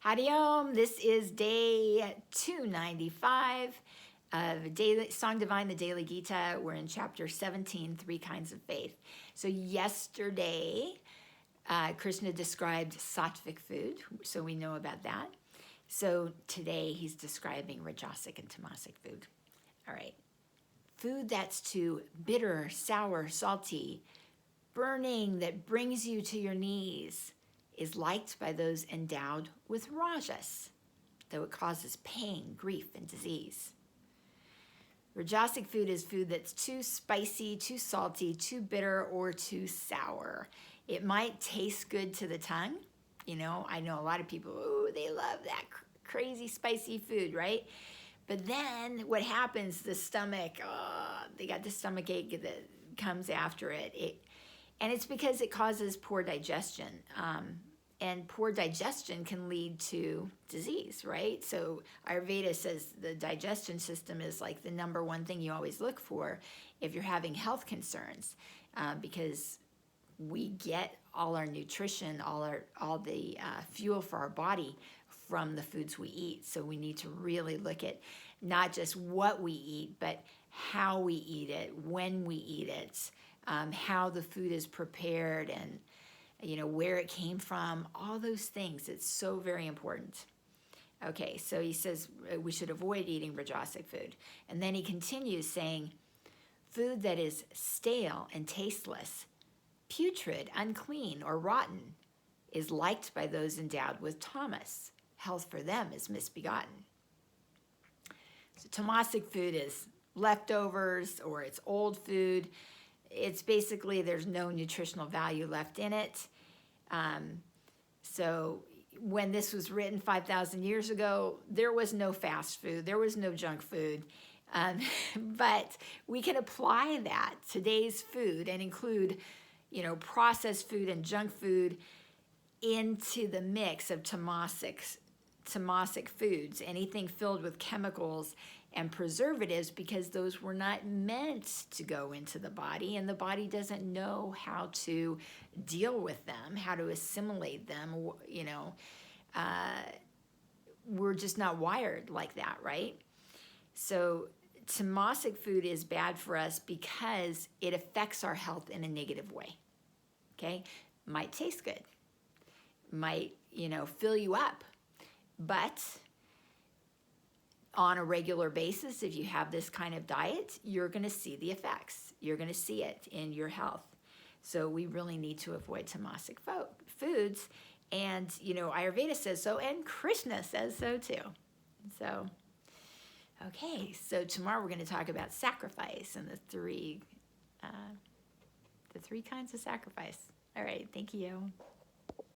Howdy Om, this is day 295 of Daily Song Divine, the Daily Gita. We're in chapter 17, Three Kinds of Faith. So yesterday, Krishna described sattvic food, so we know about that. So today he's describing rajasic and tamasic food. All right, food that's too bitter, sour, salty, burning, that brings you to your knees, is liked by those endowed with rajas, though it causes pain, grief, and disease. Rajasic food is food that's too spicy, too salty, too bitter, or too sour. It might taste good to the tongue. You know, I know a lot of people, oh, they love that crazy spicy food, right? But then what happens, the stomach, they got the stomach ache that comes after it. And it's because it causes poor digestion. And poor digestion can lead to disease, right? So Ayurveda says the digestion system is like the number one thing you always look for if you're having health concerns, because we get all our nutrition, all the fuel for our body from the foods we eat. So we need to really look at not just what we eat, but how we eat it, when we eat it, how the food is prepared, and where it came from, all those things. It's so very important. Okay, so he says we should avoid eating rajasic food. And then he continues saying, food that is stale and tasteless, putrid, unclean, or rotten is liked by those endowed with tamas. Health for them is misbegotten. So tamasic food is leftovers, or it's old food. It's basically, there's no nutritional value left in it. So when this was written 5,000 years ago, there was no fast food, there was no junk food. But we can apply that, today's food, and include, processed food and junk food into the mix of tamasic foods, anything filled with chemicals and preservatives, because those were not meant to go into the body, and the body doesn't know how to deal with them, how to assimilate them. We're just not wired like that, right? So tamasic food is bad for us because it affects our health in a negative way. Okay, might taste good, might fill you up, but on a regular basis, if you have this kind of diet, you're going to see the effects. You're going to see it in your health. So we really need to avoid tamasic foods. And, Ayurveda says so, and Krishna says so too. So, okay, so tomorrow we're going to talk about sacrifice and the three kinds of sacrifice. All right, thank you.